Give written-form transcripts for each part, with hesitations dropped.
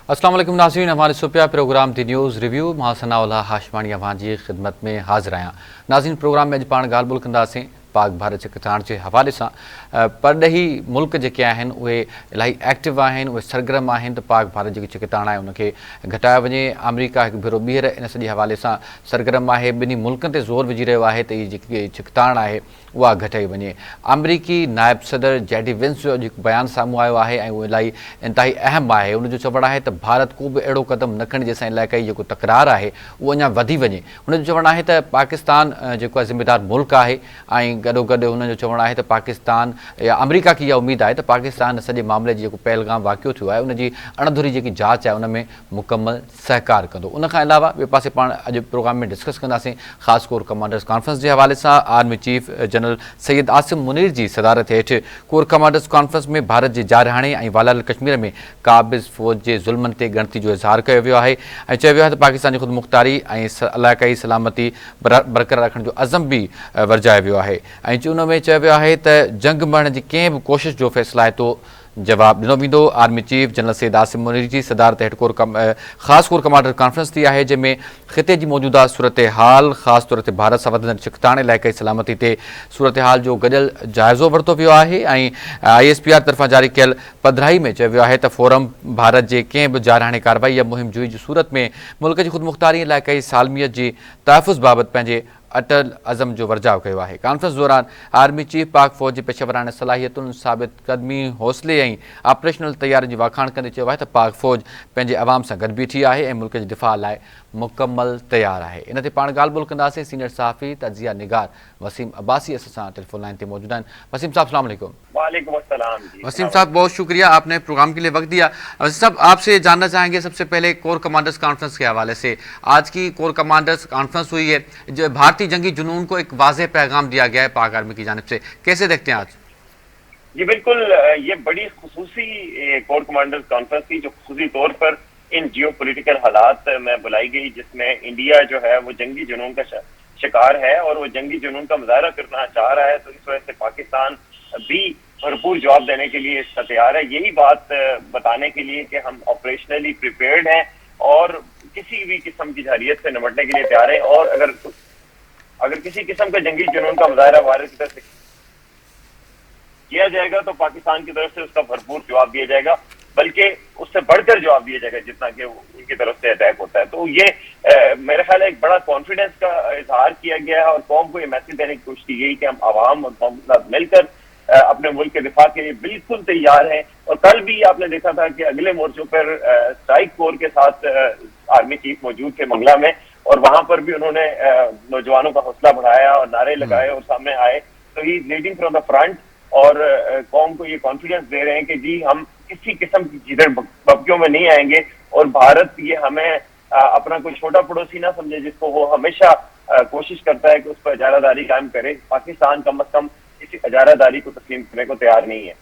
अस्सलाम वालेकुम नाज़रीन, हमारे सुपिया प्रोग्राम दी न्यूज़ रिव्यू मां सनाउल्लाह हाशमानी अवां जी ख़िदमत में हाज़िर आहियां। नाज़रीन, प्रोग्राम में अॼु पाण ॻाल्हि ॿोल कंदासीं पाक भारत जे खिताण जे हवाले सां। परॾेही मुल्क जेके आहिनि उहे इलाही एक्टिव आहिनि, उहे सरगर्म आहिनि त पाक भारत जेकी चिकिताण आहे उनखे घटायो वञे। अमरीका हिकु भेरो ॿीहर इन सॼे हवाले सां सरगर्म आहे, ॿिन्ही मुल्कनि ते ज़ोर विझी रहियो आहे त हीअ जेकी चिकिताण आहे उहा घटाई वञे। अमरीकी नायब सदर जेडी वेंस जो जेको बयानु साम्हूं आयो आहे ऐं उहो इलाही इंतिहाई अहम आहे। उनजो चवणु आहे त भारत को बि अहिड़ो क़दम न खणे जंहिंसां इलाइक़ाई जेको तकरार आहे उहो अञा वधी वञे। हुनजो चवणु आहे त पाकिस्तान जेको आहे ज़िम्मेदार मुल्क आहे ऐं गॾोगॾु हुनजो चवणु आहे त पाकिस्तान या अमरीका खे इहा उमेदु आहे त पाकिस्तान सॼे मामले जी जेको पहलगाम वाक़ियो थियो आहे उनजी अणधुरी जेकी जांच आहे उन में मुकमल सहकार कंदो। उनखां अलावा ॿिए पासे पाण अॼु प्रोग्राम में डिस्कस कंदासीं ख़ासि कोर कमांडर्स कॉन्फ्रेंस जे हवाले सां। Army chief general Syed Asim Munir जी सदारत हेठि कोर कमांडर्स कॉन्फ्रेंस में भारत जे जारहाणे ऐं वालाल कश्मीर में क़ाबिज़ फ़ौज जे ज़ुल्मनि ते ॻणती जो इज़हार कयो वियो आहे ऐं चयो वियो आहे त पाकिस्तान जी ख़ुदमुख़्तारी ऐं इलाइक़ाई सलामती बरक़रार रखण जो अज़म बि वरजायो वियो आहे ऐं उन में चयो वियो आहे त जंग मरण जी कंहिं बि कोशिश जो फ़ैसिलाइतो जवाब ॾिनो वेंदो। Army chief general Syed Asim Munir जी सदारत हेठि ख़ासि कोर कमांडर कॉन्फ्रेंस थी आहे जंहिंमें ख़िते जी मौजूदा सूरत हाल, ख़ासि तौर ते भारत सां वधंदड़ चिकिताण इलाइक़ाई सलामती ते सूरत हाल जो गॾियल जाइज़ो वरितो वियो आहे ऐं ISPR तरफ़ां जारी कयल पधिराई में चयो वियो आहे त फोरम भारत जे कंहिं बि जारहाणे कार्रवाई या मुहिम जुई जी सूरत में मुल्क जी ख़ुदमुख़्तारी इलाइक़ाई सालमियत जी तहफ़ुज़ बाबति पंहिंजे अटल अज़म जो वर्जाव कयो आहे। कॉन्फ्रेंस दौरान आर्मी चीफ पाक फ़ौज जी पेशेवराना सलाहियतुनि, साबित क़दमी, हौसले ऐं ऑपरेशनल तयारी जी वाखाण कंदे चयो आहे त पाक फ़ौज पंहिंजे अवाम सां गॾु बीठी आहे ऐं मुल्क जे दिफ़ा लाइ मुकमल तयारु आहे। इन ते पाण ॻाल्हि ॿोल कंदासीं। सीनियर सहाफ़ी तजिया निगार वसीम अब्बासी असां सां टेलीफोन लाइन ते मौजूद आहिनि। वसीम साहब अस्सलाम वालेकुम। वालेकुम अस्सलाम जी। वसीम साहब बहुत शुक्रिया, आपने प्रोग्राम के लिए वक्त दिया। वसीम साहब आपसे जानना चाहेंगे सबसे पहले कोर कमांडर्स कॉन्फ्रेंस के हवाले से। आज की कोर कमांडर्स कॉन्फ्रेंस हुई है, जो भारतीय जंगी जुनून को एक वाज़ेह पैगाम दिया गया है पाक आर्मी की जानिब से, कैसे देखते हैं आज? जी बिल्कुल, ये बड़ी खुसूसी कोर कमांडर्स कॉन्फ्रेंस थी जो खुसूसी तौर पर इन जियो पोलिटिकल हालात में बुलाई गई, जिसमें इंडिया जो है वो जंगी जुनून का शिकार है और वो जंगी जुनून का मुजाहरा करना चाह रहा है। तो इस वजह से पाकिस्तान भी भरपूर जवाब देने के लिए तैयार है। यही बात बताने के लिए कि हम ऑपरेशनली प्रिपेयर्ड हैं और किसी भी किस्म की जारियत से निपटने के लिए तैयार हैं और अगर किसी किस्म का जंगी जुनून का मुजाहरा भारत की तरफ से किया जाएगा तो पाकिस्तान की तरफ से उसका भरपूर जवाब दिया जाएगा, बल्कि उससे बढ़कर जवाब दिया जाएगा जितना कि उनकी तरफ से अटैक होता है। तो ये मेरे ख्याल है एक बड़ा कॉन्फिडेंस का इजहार किया गया है और कौम को ये मैसेज देने की कोशिश की गई कि हम आवाम और कौम के साथ मिलकर अपने मुल्क के दिफा के लिए बिल्कुल तैयार हैं। और कल भी आपने देखा था कि अगले मोर्चों पर स्ट्राइक कोर के साथ आर्मी चीफ मौजूद थे मंगला में और वहां पर भी उन्होंने नौजवानों का हौसला बढ़ाया और नारे लगाए और सामने आए। तो ही लीडिंग फ्रॉम द फ्रंट और कौम को ये कॉन्फिडेंस दे रहे हैं कि जी हम किसी किस्म की जिधर बब्कियों में नहीं आएंगे और भारत ये हमें अपना कोई छोटा पड़ोसी ना समझे, जिसको वो हमेशा कोशिश करता है कि उस पर इजारादारी कायम करे। पाकिस्तान कम अज कम इस इजारादारी को तस्लीम करने को तैयार नहीं है।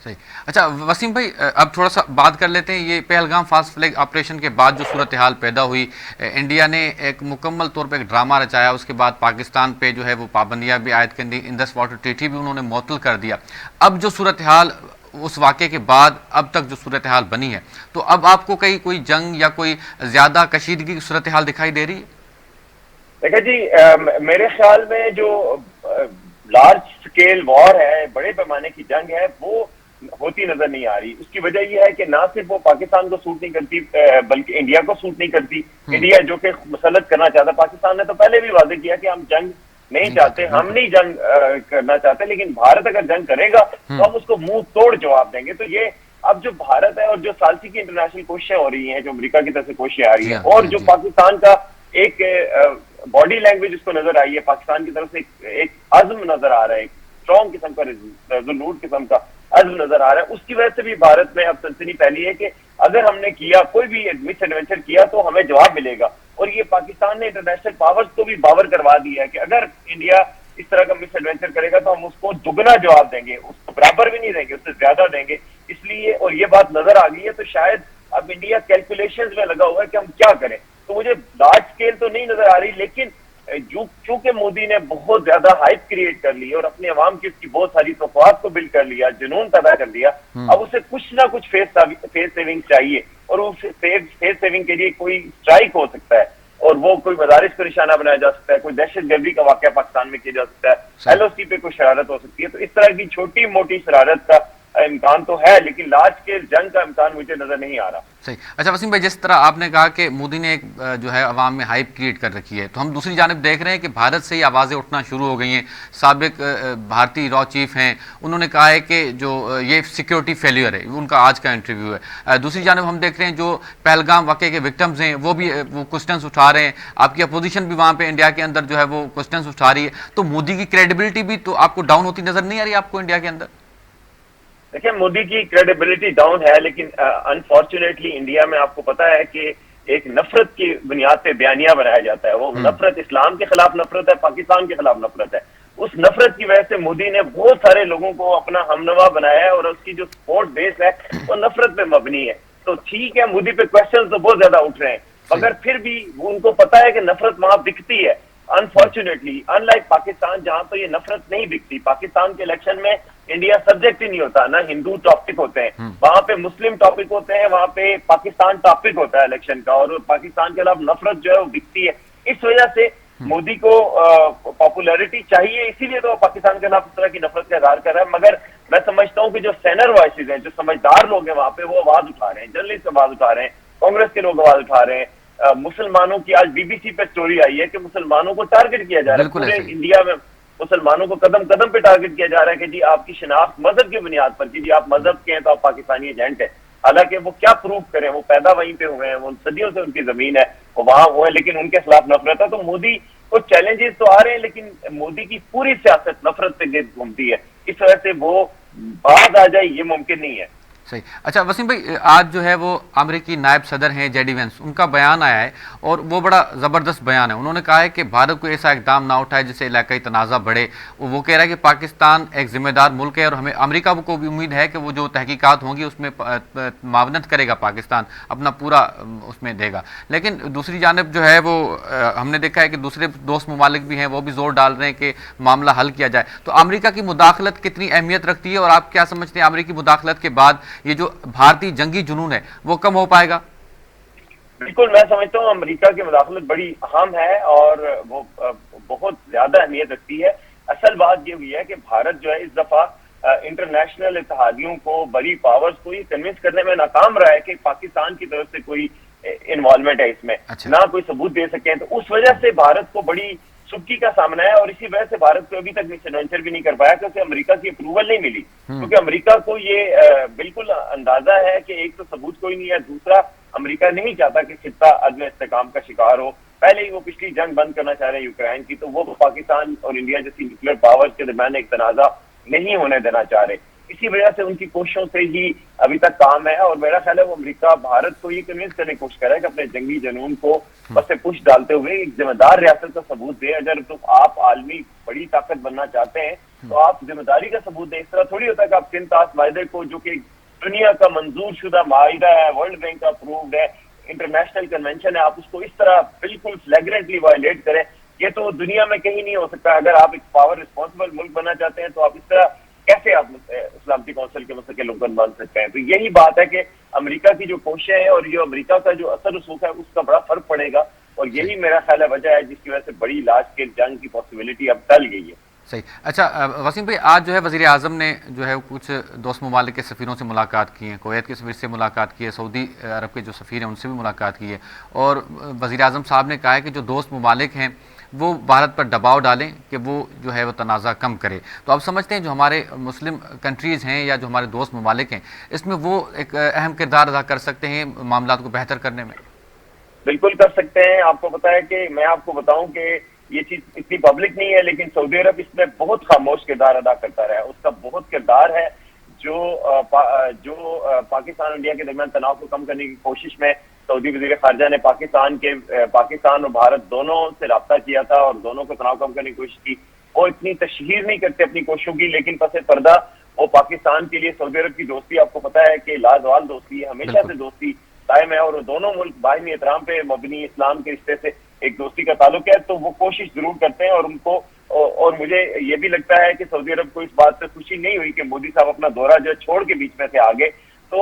सही। अच्छा वसीम भाई, अब थोड़ा सा बात कर लेते हैं ये पहलगाम फास्ट फ्लैग ऑपरेशन के बाद जो सूरत हाल पैदा हुई। इंडिया ने एक मुकम्मल तौर पे एक ड्रामा रचाया, उसके बाद पाकिस्तान पे जो है वो पाबंदियां भी आयद कर दी, इंडस वाटर ट्रीटी भी उन्होंने मुअत्तल कर दिया। अब जो सूरत हाल उस वाक़े के बाद अब तक जो सूरत हाल बनी है, तो अब आपको कहीं कोई जंग या कोई ज़्यादा कशीदगी की सूरत हाल दिखाई दे रही है? देखिए जी, मेरे ख्याल में जो लार्ज स्केल वॉर है, बड़े पैमाने की जंग है, वो होती नजर नहीं आ रही। उसकी वजह यह है कि ना सिर्फ वो पाकिस्तान को सूट नहीं करती बल्कि इंडिया को सूट नहीं करती। इंडिया जो कि मुसल्लत करना चाहता, पाकिस्तान ने तो पहले भी वादे किया कि हम जंग नहीं चाहते, हम नहीं जंग करना चाहते, लेकिन भारत अगर जंग करेगा तो हम उसको मुंह तोड़ जवाब देंगे। तो ये अब जो भारत है और जो सालसी की इंटरनेशनल कोशिशें हो रही हैं, जो अमेरिका की तरफ से कोशिशें आ रही है और जो पाकिस्तान का एक बॉडी लैंग्वेज उसको नजर आई है, पाकिस्तान की तरफ से एक अज़्म नजर आ रहा है, स्ट्रॉन्ग किस्म का, रेज़ोल्यूट किस्म का अज़्म नजर आ रहा है। उसकी वजह से भी भारत में अब सनसनी फैली है कि अगर हमने किया कोई भी मिस एडवेंचर किया तो हमें जवाब मिलेगा। और ये पाकिस्तान ने इंटरनेशनल पावर्स को भी बावर करवा दिया है कि अगर इंडिया इस तरह का मिस एडवेंचर करेगा तो हम उसको दुगना जवाब देंगे, उसको बराबर भी नहीं देंगे, उससे ज्यादा देंगे। इसलिए और ये बात नजर आ गई है, तो शायद अब इंडिया कैलकुलेशंस में लगा हुआ है कि हम क्या करें। तो मुझे लार्ज स्केल तो नहीं नजर आ रही, लेकिन चूंकि मोदी ने बहुत ज्यादा हाइप क्रिएट कर ली और अपने अवाम की उसकी बहुत सारी तोक़ुआत को बिल्ड कर लिया, जुनून पैदा कर दिया, अब उसे कुछ ना कुछ फेस सेविंग चाहिए और उस फेस सेविंग के लिए कोई स्ट्राइक हो सकता है और वो कोई मदारिस को निशाना बनाया जा सकता है, कोई दहशतगर्दी का वाकया पाकिस्तान में किया जा सकता है, LOC पे कोई शरारत हो सकती है। तो इस तरह की छोटी मोटी शरारत का इम्कान तो है, लेकिन लार्ज स्केल जंग का इम्कान मुझे नजर नहीं आ रहा। सही। अच्छा वसीम भाई, जिस तरह आपने कहा कि मोदी ने एक जो है अवाम में हाइप क्रिएट कर रखी है, तो हम दूसरी जानिब देख रहे हैं कि भारत से ही आवाज़ें उठना शुरू हो गई हैं। साबिक भारतीय रॉ चीफ हैं, उन्होंने कहा है कि जो ये सिक्योरिटी फेलियर है, उनका आज का इंटरव्यू है। दूसरी जानिब हम देख रहे हैं जो पहलगाम वाक़े के विक्टिम्स हैं वो भी वो क्वेश्चंस उठा रहे हैं, आपकी अपोजिशन भी वहाँ पर इंडिया के अंदर जो है वो क्वेश्चंस उठा रही है, तो मोदी की क्रेडिबिलिटी भी तो आपको डाउन होती नजर नहीं आ रही आपको इंडिया के अंदर? देखिए, मोदी की क्रेडिबिलिटी डाउन है, लेकिन अनफॉर्चुनेटली इंडिया में आपको पता है कि एक नफरत की बुनियाद पे बयानिया बनाया जाता है। वो नफरत इस्लाम के खिलाफ नफरत है, पाकिस्तान के खिलाफ नफरत है। उस नफरत की वजह से मोदी ने बहुत सारे लोगों को अपना हमनवा बनाया है और उसकी जो सपोर्ट बेस है वो नफरत पे मबनी है। तो ठीक है, मोदी पे क्वेश्चन तो बहुत ज्यादा उठ रहे हैं, मगर फिर भी उनको पता है कि नफरत वहां बिकती है। अनफॉर्चुनेटली अनलाइक पाकिस्तान, जहां तो ये नफरत नहीं बिकती, पाकिस्तान के इलेक्शन में इंडिया सब्जेक्ट ही नहीं होता, ना हिंदू टॉपिक होते हैं, वहां पे मुस्लिम टॉपिक होते हैं, वहां पे पाकिस्तान टॉपिक होता है इलेक्शन का, और पाकिस्तान के खिलाफ नफरत जो है वो दिखती है। इस वजह से मोदी को पॉपुलैरिटी चाहिए, इसीलिए तो पाकिस्तान के खिलाफ इस तरह की नफरत का इजहार कर रहा है। मगर मैं समझता हूँ कि जो सेनर वॉइसेज हैं, जो समझदार लोग हैं वहां पे, वो आवाज उठा रहे हैं, जर्नलिस्ट आवाज उठा रहे हैं, कांग्रेस के लोग आवाज उठा रहे हैं। मुसलमानों की आज BBC पे स्टोरी आई है कि मुसलमानों को टारगेट किया जा रहा है, पूरे इंडिया में मुसलमानों को कदम कदम पे टारगेट किया जा रहा है कि जी आपकी शिनाख्त मजहब की बुनियाद पर, कि जी आप मजहब के हैं तो आप पाकिस्तानी एजेंट है। हालांकि वो क्या प्रूव करें, वो पैदा वहीं पे हुए हैं, वो सदियों से उनकी जमीन है, वो वहां हुए हैं, लेकिन उनके खिलाफ नफरत है। तो मोदी को चैलेंजेस तो आ रहे हैं, लेकिन मोदी की पूरी सियासत नफरत पे गिर्द घूमती है, इस वजह से वो बात आ जाए ये मुमकिन नहीं है। सही। अच्छा वसीम भाई, आज जो है वो अमेरिकी नायब सदर हैं JD वेंस, उनका बयान आया है और वो बड़ा ज़बरदस्त बयान है। उन्होंने कहा है कि भारत को ऐसा इकदाम ना उठाए जिससे इलाकाई तनाज़ा बढ़े। वो कह रहा है कि पाकिस्तान एक जिम्मेदार मुल्क है और हमें अमेरिका को भी उम्मीद है कि वो जो तहकीकात होंगी उसमें मावनत करेगा, पाकिस्तान अपना पूरा उसमें देगा। लेकिन दूसरी जानब जो है वो हमने देखा है कि दूसरे दोस्त ममालिक भी हैं, वो भी जोर डाल रहे हैं कि मामला हल किया जाए। तो अमेरिका की मुदाखलत कितनी अहमियत रखती है और आप क्या समझते हैं अमेरिकी मुदाखलत के बाद ये जो भारतीय जंगी जुनून है वो कम हो पाएगा? बिल्कुल, मैं समझता हूँ अमेरिका की मुदाखलत बड़ी अहम है और वो बहुत ज्यादा अहमियत रखती है। असल बात ये हुई है कि भारत जो है इस दफा इंटरनेशनल इत्तेहादियों को, बड़ी पावर्स को ये कन्विंस करने में नाकाम रहा है कि पाकिस्तान की तरफ से कोई इन्वॉल्वमेंट है इसमें। अच्छा। ना कोई सबूत दे सके, तो उस वजह से भारत को बड़ी सुर्खी का सामना है और इसी वजह से भारत को अभी तक मिशन वेंचर भी नहीं कर पाया क्योंकि अमेरिका की अप्रूवल नहीं मिली। क्योंकि अमेरिका को ये बिल्कुल अंदाजा है कि एक तो सबूत कोई नहीं है, दूसरा अमेरिका नहीं चाहता कि खित्ता अदम इस्तेकाम का शिकार हो। पहले ही वो पिछली जंग बंद करना चाह रहे हैं यूक्रेन की, तो वो पाकिस्तान और इंडिया जैसी न्यूक्लियर पावर्स के दरमियान एक तनाजा नहीं होने देना चाह रहे। इसी वजह से उनकी कोशिशों से ही अभी तक काम है और मेरा ख्याल है वो अमेरिका भारत को ये कन्विंस करने की कोशिश कर रहा है कि अपने जंगी जुनून को बस से पुश डालते हुए एक जिम्मेदार रियासत का सबूत दे। अगर तो आप आलमी बड़ी ताकत बनना चाहते हैं तो आप जिम्मेदारी का सबूत दें। इस तरह थोड़ी होता है कि आप 3 तास माहिदे को, जो कि दुनिया का मंजूर शुदा माहिदा है, वर्ल्ड बैंक का अप्रूव्ड है, इंटरनेशनल कन्वेंशन है, आप उसको इस तरह बिल्कुल फ्लैग्रेंटली वायलेट करें। ये तो दुनिया में कहीं नहीं हो सकता। अगर आप एक पावर रिस्पॉन्सिबल मुल्क बनना चाहते हैं तो आप इस तरह कैसे आप इस्लामिक काउंसिल के मुस्तकिल रुकन बन सकते हैं। तो यही बात है कि अमेरिका की जो कोशिशें हैं और जो अमेरिका का जो असर रसूख है उसका बड़ा फर्क पड़ेगा और यही मेरा ख्याल है वजह है जिसकी वजह से बड़ी लार्ज स्केल जंग की पॉसिबिलिटी अब टल गई है। सही। अच्छा वसीम भाई, आज जो है वज़ीर आज़म ने जो है कुछ दोस्त ममालिक के सफ़ीरों से मुलाकात की है, कुवैत के सफ़ीर से मुलाकात की है, सऊदी अरब के जो सफ़ीर हैं उनसे भी मुलाकात की है और वज़ीर आज़म साहब ने कहा है कि जो दोस्त ममालिक हैं वो भारत पर दबाव डालें कि वो जो है वो तनाज़ा कम करे। तो आप समझते हैं जो हमारे मुस्लिम कंट्रीज़ हैं या जो हमारे दोस्त ममालिक हैं इसमें वो एक अहम किरदार अदा कर सकते हैं मामला को बेहतर करने में? बिल्कुल कर सकते हैं। आपको पता है कि मैं आपको बताऊं कि ये चीज इतनी पब्लिक नहीं है, लेकिन सऊदी अरब इसमें बहुत खामोश किरदार अदा करता रहा है। उसका बहुत किरदार है जो पाकिस्तान और इंडिया के दरमियान तनाव को कम करने की कोशिश में सऊदी वज़ीर ख़ारिजा ने पाकिस्तान और भारत दोनों से रब्ता किया था और दोनों को तनाव कम करने की कोशिश की। वो इतनी तशहीर नहीं करते अपनी कोशिशों की, लेकिन पसे पर्दा वो पाकिस्तान के लिए सऊदी अरब की दोस्ती आपको पता है कि लाजवाल दोस्ती है, हमेशा से दोस्ती कायम है और दोनों मुल्क बाहिमी एहतराम पे मबनी इस्लाम के रिश्ते से एक दोस्ती का ताल्लुक है, तो वो कोशिश जरूर करते हैं। और उनको और मुझे ये भी लगता है कि सऊदी अरब को इस बात से खुशी नहीं हुई कि मोदी साहब अपना दौरा जो छोड़ के बीच में से आगे, तो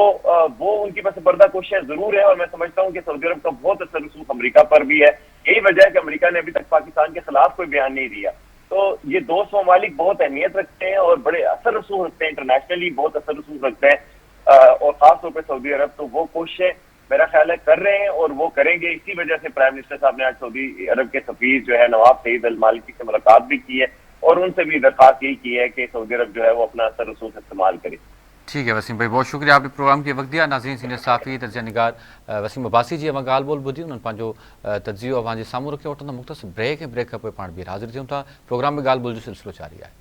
वो उनकी बस पर्दा कोशिशें जरूर है। और मैं समझता हूँ कि सऊदी अरब का बहुत असर रसूख अमेरिका पर भी है। यही वजह है कि अमेरिका ने अभी तक पाकिस्तान के खिलाफ कोई बयान नहीं दिया। तो ये दोस्त ममालिक बहुत अहमियत रखते हैं और बड़े असर रसूख रखते हैं, इंटरनेशनली बहुत असर रसूख रखते हैं, और खासतौर पर सऊदी अरब। तो वो कोशिशें मेरा ख्याल है कर रहे हैं और वो करेंगे। इसी वजह से प्राइम मिनिस्टर साहब ने आज सऊदी अरब के सफीर जो है नवाब सईद अल मालिकी से मुलाकात भी की है और उनसे भी दरख्वास्त यही की है कि सऊदी अरब जो है वो अपना असर रसूख इस्तेमाल करे। ठीक है वसीम भाई, बहुत शुक्रिया आपने प्रोग्राम के वक्त दिया। नाज़रीन, सीनियर साफ़ी तर्जुमा निगार वसीम अब्बासी जी अमां ॻाल्हि ॿोल ॿुधी, उन्हनि पंहिंजो तजियो अवां जे साम्हूं रखियो। वठंदा मुख़्तसिर ब्रेक ऐं ब्रेक खां पोइ पाण ॿीहर हाज़िर थियूं था। प्रोग्राम में ॻाल्हि ॿोल जो सिलसिलो जारी आहे।